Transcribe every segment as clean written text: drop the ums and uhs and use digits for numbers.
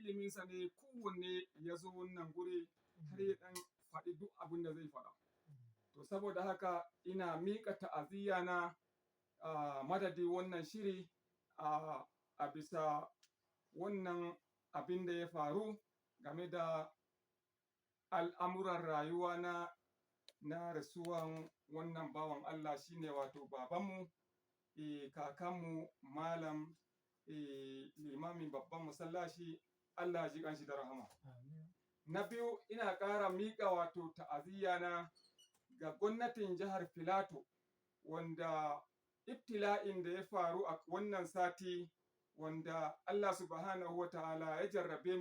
iliminsa ne kowanne ya zo wannan guri har ya ɗan faɗi duk abin da zai faɗa. To saboda haka ina miƙa ta'aziyya na madadi wannan shiri a bisa wannan abin da ya faru game da al'amuran rayuwa na rasuwan wannan bawan Allah shine wato babanmu, kakanmu malam limamin babban masallaci, Allah ya ji ƙanshi da rahama. Na biyu ina ƙara miƙa wato ta'aziyya na ga gwamnatin jihar Filato wanda ibtila'in da ya faru a wannan sati wanda Allah subhanahu wa ta'ala ya jarrabe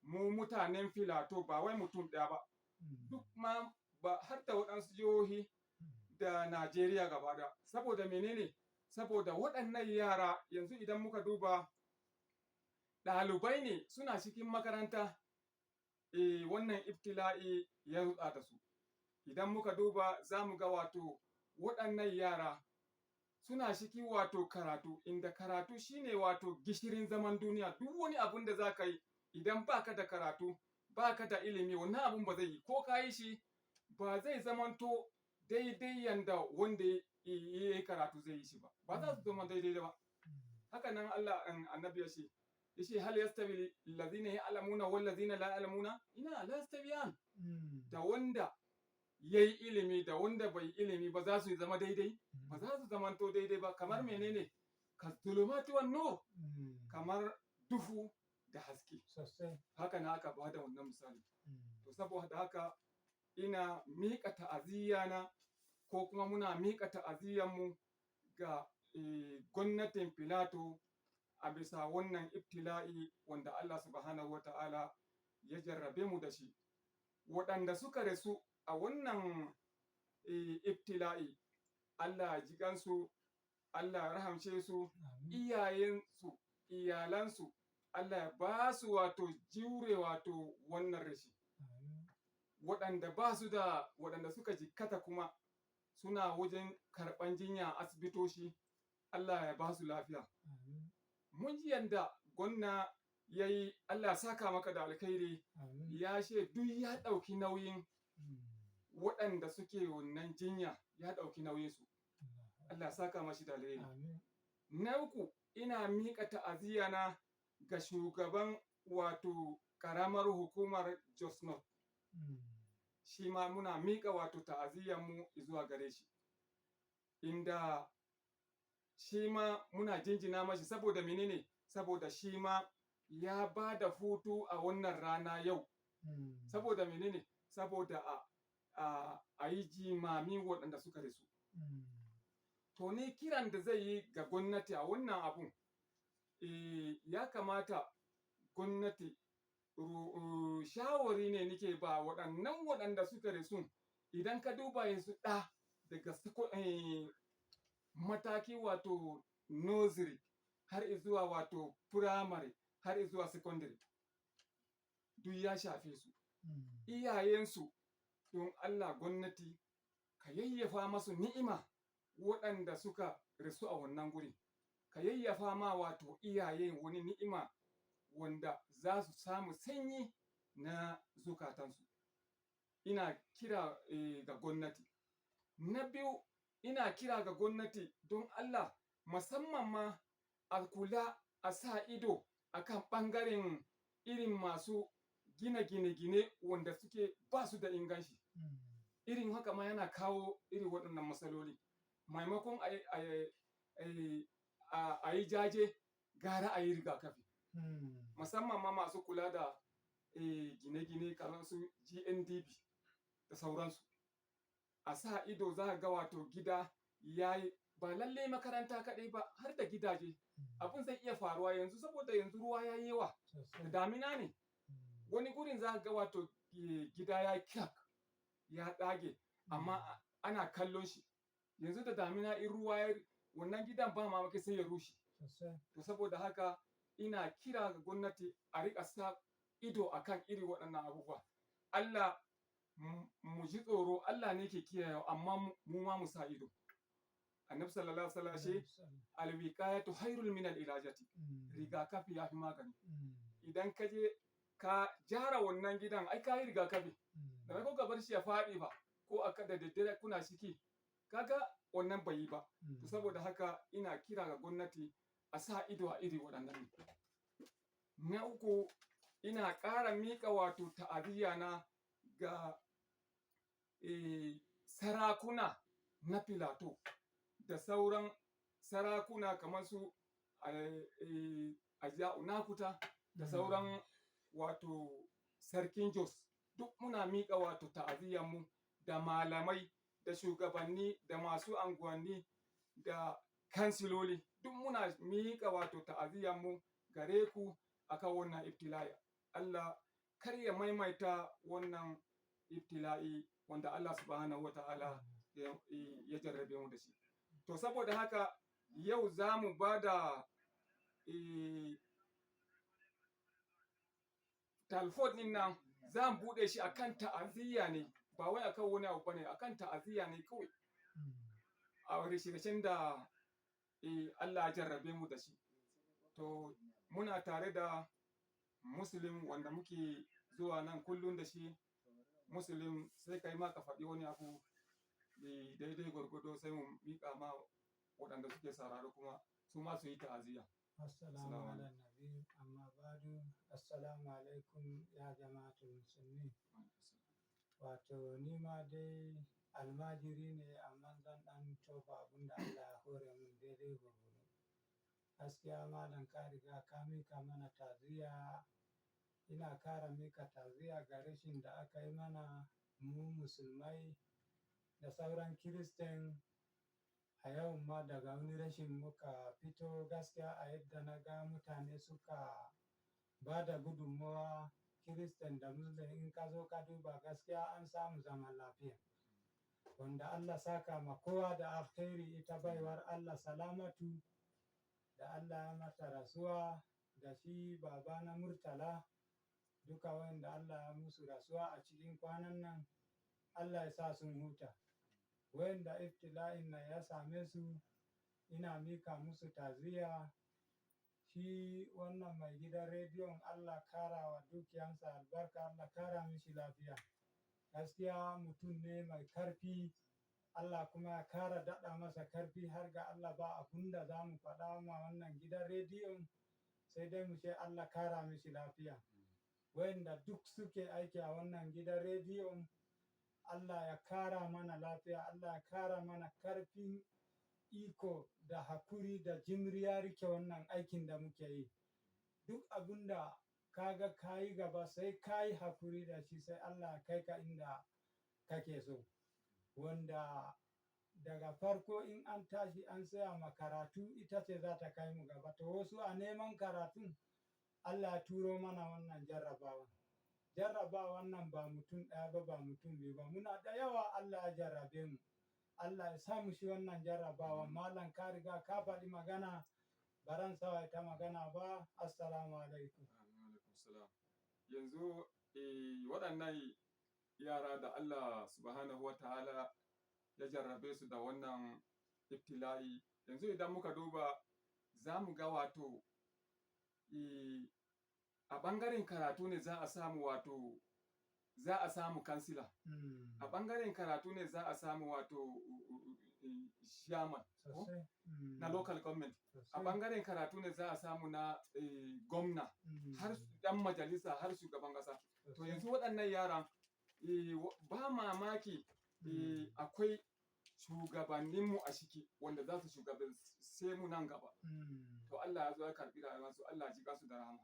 mu mutanen Filato ba wai mutum ɗaya ba, duk ma ba har da waɗansu jihohi da Najeriya gaba ɗaya. Saboda menene? Saboda waɗannan yara yanzu idan muka duba ɗalibai ne suna cikin makaranta wannan ibtila'i ya rutsa da su. Idan muka duba za mu ga wato waɗannan yara suna cikin wato karatu, inda karatu shine wato gishirin zaman duniya. Duk wani abun da za ka yi idan baka da karatu, baka da ilimi, wannan abun ba zai yi, ko ka yi shi ba zai zamanto daidai yanda wanda ya yi karatu zai yi shi ba. Ba za su zama daidai ba. Haka nan Allah annabi ya ce hal yastawi allazina ya'lamuna wal ladzina la ya'lamuna, ina la yastawiyan. Da wanda ya yi ilimi da wanda bai ilimi ba za su zama daidai, ba za su zamanto daidai ba. Kamar menene? Ka zulumati wan nur, kamar duhu da haske. Haka na aka bada wannan misali. To saboda haka ina miƙa ta'aziyya na ko kuma muna miƙa ta'aziyyanmu ga gwamnatin Filato a bisa wannan ibtila'i wanda Allah subhanahu wa ta'ala ya jarrabe mu da shi. Waɗanda suka rasu a wannan ibtila'i, Allah ya ji kansu, Allah ya rahamce su, iyayensu, iyalansu, Allah ya ba su wato jure wato wannan rashi. Waɗanda ba su da, waɗanda suka jikkata kuma suna wajen karɓan jinya a asibitoci, Allah ya ba su lafiya. Mun ji yanda gwamna ya yi, Allah ya saka maka da alkhairi, ya ce duk ya ɗauki nauyin waɗanda suke wannan jinya, ya ɗauki nauyinsu. Allah ya saka mashi da alheri. Na uku ina miƙa ta'aziyya na ga shugaban wato ƙaramar hukumar Jos North. Shi ma muna miƙa wato ta'aziyyanmu zuwa gare shi. Inda shi ma muna jinjina mashi saboda menene? Saboda shi ma ya ba da hutu a wannan rana yau. Saboda menene? Saboda a yi jimamin waɗanda suka rasu. To ni kiran da zai yi ga gwamnati a wannan abun, ya kamata gwamnati shawari ne nike ba waɗannan waɗanda suka rasu. Idan ka duba yanzu ɗa daga mataki wato nursery har izuwa wato primary har izuwa secondary, duk ya shafe su. Iyayensu don Allah gwamnati ka yayyafa masu ni'ima waɗanda suka rasu a wannan guri. Ka yayyafa ma wato iyaye wani ni'ima wanda za su samu sanyi na zukatansu. Ina kira ga gwamnati. Na biyu ina kira ga gwamnati don Allah musamman ma a kula, a sa ido akan ɓangaren irin masu gina gine-gine wanda suke ba su da inganci. Irin haka ma yana kawo irin waɗannan matsaloli. Maimakon a yi jaje, gara a yi rigakafi. Musamman ma masu kula da gine-gine kamar su GNDB da sauransu. A sa ido za ga wato gida ya yi, ba lallai makaranta kaɗai ba har da gidaje. Abun zai iya faruwa yanzu saboda yanzu ruwa ya yi yawa. Da damina ne. Wani gurin za ga wato gida ya kyak, ya ɗage, amma ana kallon shi. Yanzu da damina in ruwa ya, wannan gidan ba mamaki sai ya rushe. To saboda haka ina kira ga gwamnati a riƙa sa ido akan irin waɗannan abubuwa. Allah mu ji tsoro, Allah ne ke kiyaye, amma mu ma mu sa ido. Annabi sallallahu alaihi wasallam ce alwiqayatu khairul min al-ilajati. Rigakafi ya fi magani. idan ka je ka gyara wannan gidan ai ka yi rigakafi da mai ka bar shi ya faɗi ba ko aka da daddare kuna ciki kaga wannan bai yi ba to saboda haka ina kira ga gwamnati a sa ido a iri waɗannan na uku ina ƙara miƙa wato ta'aziyya na ga sarakuna na filato da sauran sarakuna kamar su Aja'u Nakuta da sauran wato sarkin Jos duk muna miƙa wato ta'aziyyarmu da malamai da shugabanni da masu anguwanni da kansiloli duk muna miƙa wato ta'aziyyarmu gare ku akan wannan ibtila'i Allah kar ya maimaita wannan ibtila'i wanda Allah subhanahu wata'ala ya jarrabe mu da shi to saboda haka yau za mu ba da talfod din nan za mu buɗe shi akan ta'aziyya ne ba wai akan wani abu bane akan ta'aziyya ne kawai a rishin da Allah ya jarrabe mu da shi to muna tare da muslim wanda muke zuwa nan kullum da shi muslim sai kai ma ka faɗi wani abu daidai gwargwado sai mu miƙa ma waɗanda suke sauraro kuma su ma su yi ta'aziyya. Assalamu ala nabi amma badu assalamu alaikum ya jama'atul musulmi wato ni ma dai almajiri ne amma zan ɗan tofa abin da Allah ya hore min daidai gwargwado gaskiya malam ka riga ka mika mana ta'aziyya ina kara mika ta'aziyya ga rashin da aka yi mana mu musulmai da sauran kiristan a yau ma daga wani rashin muka fito gaskiya a yadda na ga mutane suka ba da gudunmawa kiristan da muslim in ka zo ka duba gaskiya an samu zaman lafiya wanda Allah saka ma kowa da alkhairi ita baiwar Allah salamatu da Allah ya mata rasuwa da shi baba na murtala duka wanda Allah ya musu rasuwa a cikin kwanan nan Allah ya sa sun huta wanda iftila'in nan ya same su ina mika musu ta'aziyya shi wannan mai gidan rediyon Allah kara wa dukiyansa albarka Allah kara mishi lafiya gaskiya mutum ne mai karfi Allah kuma ya kara daɗa masa karfi har ga Allah ba abun da za mu faɗa ma wannan gidan rediyon sai dai mu ce Allah kara mishi lafiya wanda duk suke aiki a wannan gidan rediyon Allah ya kara mana lafiya Allah ya kara mana karfin iko da hakuri da jimriya rike wannan aikin da muke yi duk abun da kaga kayi gaba sai kayi hakuri da shi sai Allah ya kai ka inda kake so wanda daga farko in an tashi an saya ma karatu ita ce za ta kai mu gaba to wasu a neman karatun Allah ya turo mana wannan jarrabawan nan ba mutum ɗaya ba mutum biyu ba muna da yawa Allah ya jarrabe mu Allah ya sa mu shi wannan jarrabawan malam ka riga ka faɗi magana baran sawa ta magana ba assalamu alaikum yanzu waɗannan yara da Allah subhanahu wa ta'ala ya jarrabe su da wannan ibtila'i yanzu idan muka duba za mu ga wato a ɓangaren karatu ne za a samu wato za a samu kansila a ɓangaren karatu ne za a samu wato chairman na local government a ɓangaren karatu ne za a samu na gwamna har ɗan majalisa har shugaban ƙasa to yanzu waɗannan yaran ba mamaki akwai shugabanninmu a ciki wanda za su shugabance mu nan gaba to Allah ya zo ya karbi rayuwarsu Allah ya ji su da rahama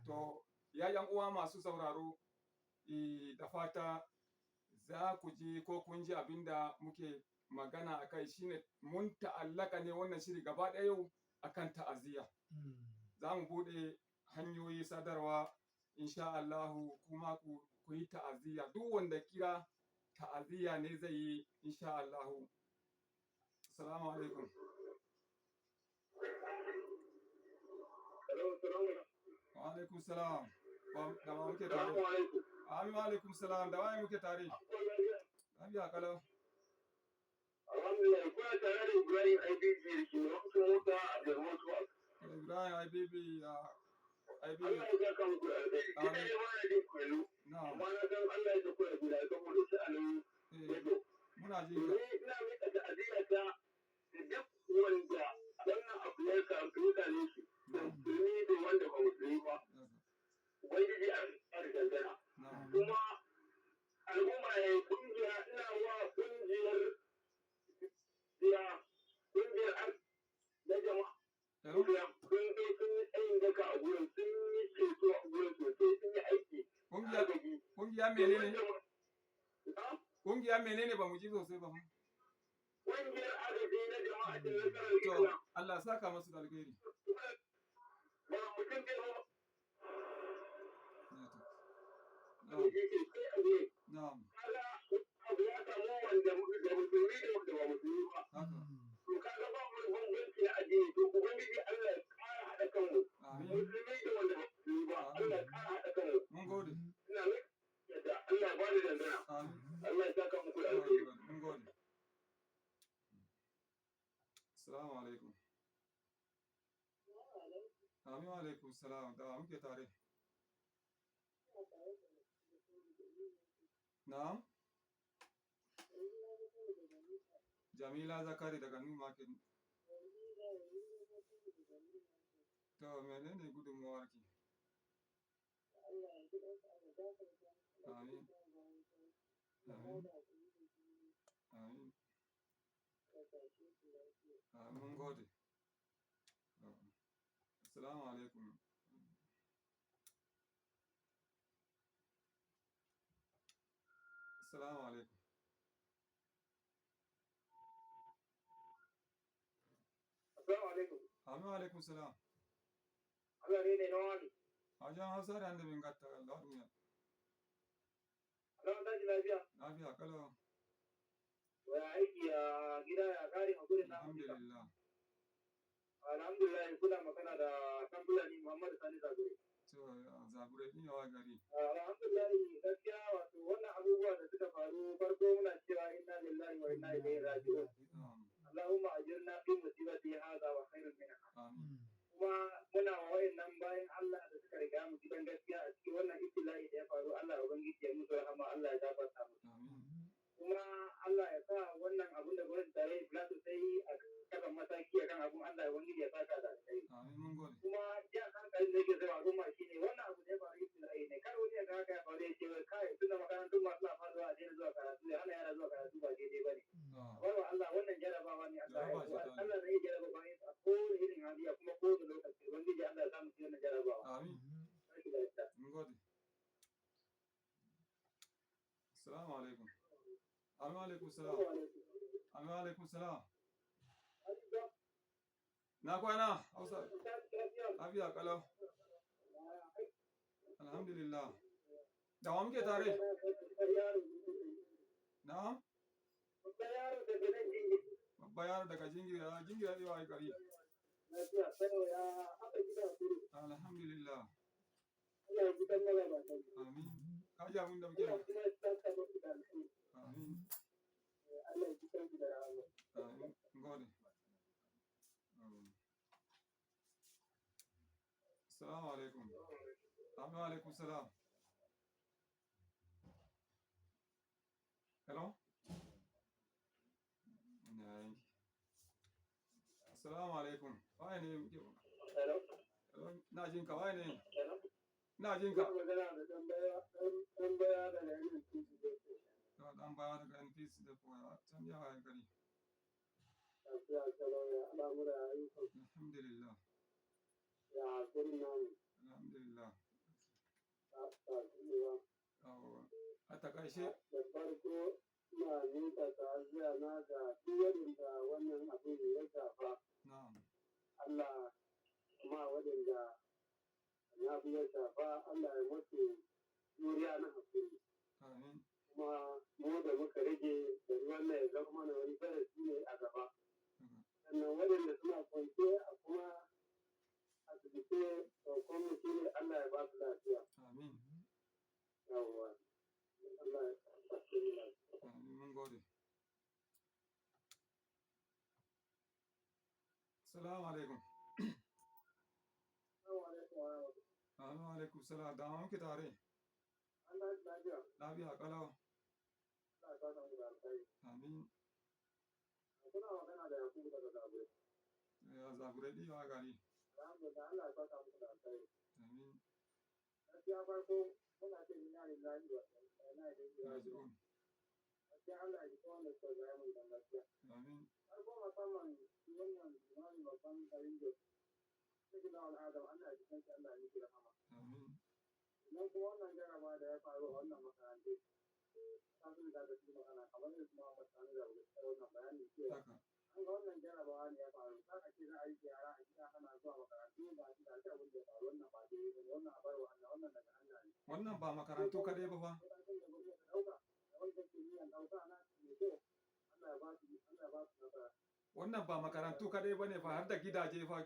to yayan uwa masu sauraro da fata za ku ji ko kun ji abinda muke magana akai shine mun ta'allaka ne wannan shiri gaba ɗaya yau akan ta'aziyya za mu buɗe hanyoyi sadarwa insha Allah kuma ku yi ta'aziyya duk wanda kira ta'aziyya ne zai yi insha Allah. Assalamu alaikum. Wa alaikum salam. Da wa muke tare? Amin wa alaikum salam. Da wa muke tare? Lafiya kalau. Alhamdulillah kuna tare da Ibrahim IBB da ke wasu mota a Jarmatuwa. Ibrahim IBB ai bi Allah ya saka muku da alheri. Kina amin ne ma na jin kwallo. na'am Amma na san Allah ya tafi da gida saboda sha'anin eh network. muna To jin ka ni ina miƙa ta'aziyya ta da duk wanda wannan abu ya same shi. Da na'am musulmi da wanda ba musulmi ba. Ubangiji a da dangana. na'am Kuma al'umma ya yi kungiya ina wa kungiyar kungiyar na jama'a. hello Sun zo sun yi tsayin daka a gurin sun yi ceto a gurin sosai sun yi aiki. kungiya Agaji. kungiya menene Ha? kungiya menene ba mu ji sosai ba fa Kungiyar agaji na jama'a da nasarar to Islam. Allah ya saka masu da alheri Ba mutum ke ba. na'am Agaji ke sai a gurin. na'am Kaga abu ya samu wanda da musulmi da wanda ba musulmi ba. haka To kaga ba mu da bambanci na addini to ubangiji Allah ya kara haɗa kanmu. amin Musulmi da wanda ba musulmi ba Allah ya kara haɗa kanmu. mun gode Ina mai yadda Allah ya bani dangana. amin Allah ya saka muku da alheri. mun gode assalamu alaikum amin wa alaikum salam da wa muke tare na'am Jamila Zakari daga New Market to menene gudunmawar ki amin amin amin mun gode assalamu alaikum assalamu alaikum Assalamu alaikum. amin wa alaikum salam Allah ne na wani. wajen hausa da hannun min gatta Allah duniya Allah ta ji lafiya. lafiya kalau Ya aiki a gida ya kare a gurin namu. alhamdulillah Alhamdulillah kuna magana da kan Fulani Muhammadu Sani Zagure. to zabure din yawa gari Alhamdulillah gaskiya wato wannan abubuwa da suka faru farko muna cewa inna lillahi wa inna ilaihi raji'un. Allahumma ajirna fi musibati hadha wa khairun minha. amin Kuma muna wa wayannan bayan Allah da suka riga mu gidan gaskiya a cikin wannan ibtila'i da ya faru Allah ubangiji ya musu rahama Allah ya gafarta musu. amin Kuma Allah ya sa wannan abun da gwamnati ta yi Plato ta yi a kasan mataki akan abun Allah ya ubangiji ya saka da alkhairi. amin mun gode Kuma jan hankalin da yake zama al'umma shine wannan abu da ya faru ibtila'i ne kar wani ya ga haka ya faru ya ce wai kai tunda makarantun masu na faruwa a daina zuwa karatu ya hana yara zuwa karatu ba daidai ba ne. Walwa Allah wannan jarabawa ne Allah ya yi Allah ne ya jaraba bayan a kowane irin hali a kuma kowane lokaci ubangiji Allah ya samu ci wannan jarabawa. amin Sarki da ita. mun gode assalamu alaikum amin wa alaikum salam amin wa alaikum salam na kwana hausa lafiya kalau alhamdulillah da wa muke tare na'am babba yaro daga jingira jingira ne wa gari alhamdulillah amin ka ji abin da muke amin amin gode assalamu alaikum amin wa alaikum salam hello assalamu alaikum waye ne Hello? hello na jin ka waye ne Hello? na jin ka magana da dan baya da irin titi da ke. to dan baya daga NPC da koya can ya waye gari Lafiya kalau ya al'amura ya yi sauki. alhamdulillah Ya gurin namu. alhamdulillah Ta tsiriwa. a takaice Da farko ina miƙa ta'aziyya na ga duk waɗanda wannan abin ya shafa. na'am Allah kuma waɗanda na ya shafa Allah ya mutu juriya na hakuri. amin Kuma mu da muka rage da wannan ya zama mana wani darasi ne a gaba. Sannan waɗanda suna kwance a kuma asibiti roƙon mu shi ne Allah ya ba su lafiya. amin Yawwa. Allah ya ba su lafiya. amin mun gode assalamu alaikum Assalamu alaikum wa rahmatullahi. alaikum salam. Da muke tare. Allah ya lafiya. Lafiya kalau. Allah ya saka mu da alkhairi. Amin. Kuna magana da Yakubu daga Zabure. Ya zabure ɗi wa gari. Alhamdulillah Allah ya saka mu da alkhairi. Amin. Gaskiya farko muna ce ina lillahi wa inna ilaihi raji'un. Raji'un. Gaskiya Allah ya ji kowa da sauka ya mai gaskiya. Amin. Farko musamman wannan imamin babban garin Jos. Sai da al'adam Allah ya ji kanki Allah ya yi rahama. Amin. Idan kuma wannan jaraba da ya faru a wannan makarantu. Ta fi da su magana kamar yadda kuma mutane da wannan bayani cewa Haka. an ga wannan jarabawa ne ya faru za a ce za a yi yara a gida ana zuwa makarantu ba shi da abin da ya faru wannan ba daidai ba ne wannan a barwa Allah wannan daga Allah ne. Wannan ba makarantu kadai ba fa. Matakin da gwamnati ta ɗauka da wanda ke niyan ɗauka na mai kyau Allah ya ba su nasara. Wannan ba makarantu kadai ba ne fa, har da gidaje fa.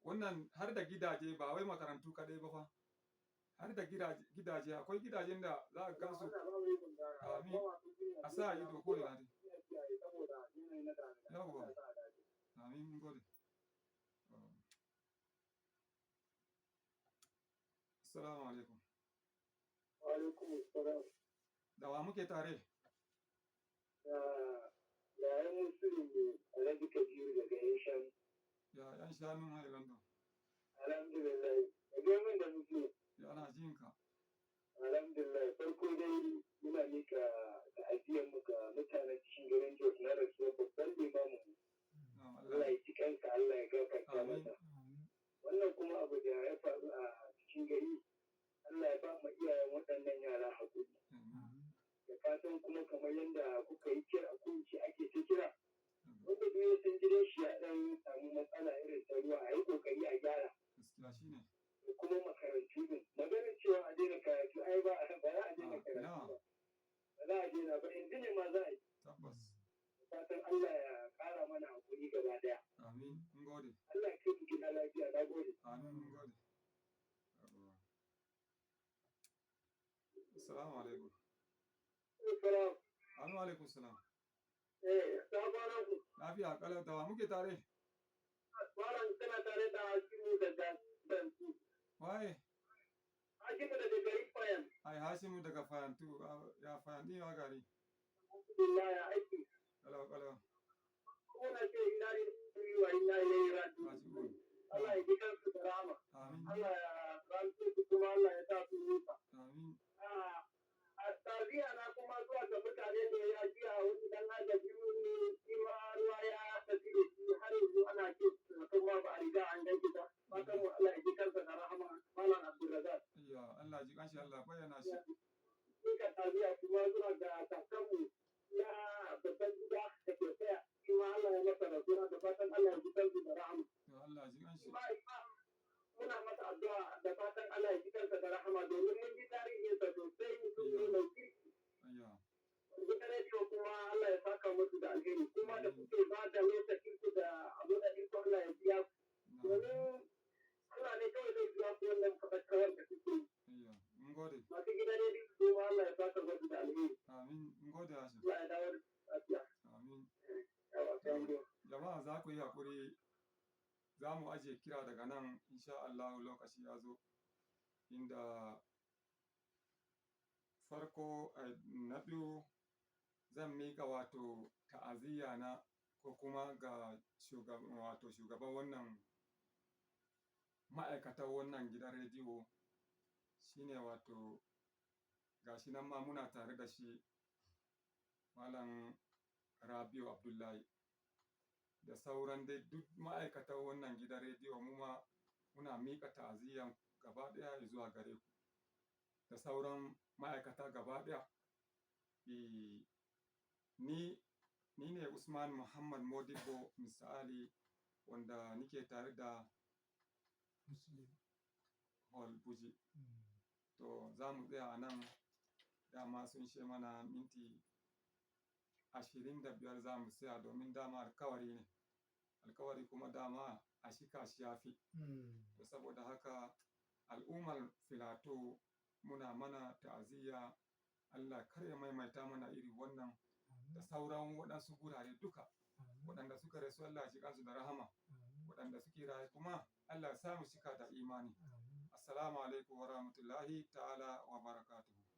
Wannan har da gidaje ba wai makarantu kadai ba fa. Har da gidaje akwai gidajen da za a gansu. Allah ba mu yi gundara. Amin. A sa ido ko ina dai. Saboda yanayi na damina. Yawwa. Allah ya sa a dace. Amin, mun gode. Assalamu alaikum. Wa alaikum assalam. Da wa muke tare? Yayin musulmi Alhaji Kabiru daga Yashan. Ya yan shanun Highlander. Alhamdulillah. Daga min da muke. Ya ana jin ka. Alhamdulillah. Farko dai muna mika ta'aziyar mu ga mutanen cikin garin Jos na rasuwar babban limamin mu. Allah ya ji kansa, Allah ya gafarta Amin. masa. Wannan kuma abu da ya faru a cikin gari, Allah ya ba mu iyayen waɗannan yara haƙuri. Amin. Da fatan kuma kamar yadda kuka yi kira kunci ake ta kira, wanda duk ya san gidan shi ya ɗan samu matsala irin ta ruwa a yi ƙoƙari a gyara. Gaskiya shine. Da kuma makarantu din. Maganar cewa a daina karatu ai ba za a daina karatu na. ba. Ba za a daina ba, yanzu ne ma za a yi. Tabbas. Fatan Allah ya ƙara mana haƙuri gaba ɗaya. Amin. Mun gode. Allah ya kai mu gida lafiya, na gode. Amin. Mun gode. Yawwa. Assalamu alaikum. Salam. Anu alaikum salam. Sabanan ku. Lafiya kalau. Da wa muke tare? Malam kana tare da Hashimu daga Bantu. Waye? Hashimu daga garin Fayan. Ai Hashimu daga Fayantu. Ya Fayanti wa gari. Alhamdulillah ya aiki. Kalau. Kuna ce ina ne wa ina ilaihi raji'un. Raji'un. Allah ya ji kansu da rahama. Amin. Allah ya rantu su kuma Allah ya sa su nufa. Amin. A tarbiya na kuma zuwa ga mutane da ya ji a wani dan agaji shi ma ruwa ya tafi da shi har yanzu ana ce kuma ba a riga an ganki ba. Fatan mu Allah ya ji kansa da rahama. Malam Abdulrazak. Ayya Allah ji kanshi Allah bayyana shi. Duka tarbiya kuma zuwa ga kakanmu na babban gida da ke tsaya. Shi ma Allah ya masa rasuwa da fatan Allah ya ji kansu da rahama. To Allah ji kanshi. Muna masa addu'a da fatan Allah ya ji kansa da rahama domin mun ji tarihinsa sosai mutum ne mai kirki. Ayya. Wata rediyo kuma Allah ya saka musu da alheri kuma da kuke ba da lokacin ku da abu da iko Allah ya biya ku. Domin Allah ne kawai zai biya ku wannan faɗakawar da kuke yi. Ayya. Mun gode. Masu gidan rediyo kuma Allah ya saka musu da alheri. Amin. Mun gode Hashim. Allah ya dawo da lafiya. Amin. Yawa, thank you. Jama'a za ku yi haƙuri, za mu ajiye kira daga nan insha Allah lokaci ya zo inda farko na biyu zan mika wato ta'aziyya na ko kuma ga shugaban wannan ma'aikatan wannan gidan rediyo shine wato gashi nan ma muna tare da shi Malam Rabiu Abdullahi da sauran dai duk ma'aikatan wannan gidan rediyo mu ma muna miƙa ta'aziyyan gaba ɗaya zuwa gare ku da sauran ma'aikata gaba ɗaya. Ni ne Usman Muhammad Modibo misali wanda nike tare da Muslim. Hall Buji. To za mu tsaya a nan, dama sun ce mana minti 25 za mu tsaya domin dama alkawari ne. Alkawari kuma dama a shika shi ya fi. To saboda haka al'ummar Filato muna mana ta'aziyya, Allah kar ya maimaita mana iri wannan da sauran waɗansu gurare duka. Waɗanda suka rasu Allah ya ji kansu da rahama, waɗanda suke raye kuma Allah ya sa mu cika da imani. assalamu alaikum wa rahmatullahi ta'ala wa barakatuhu.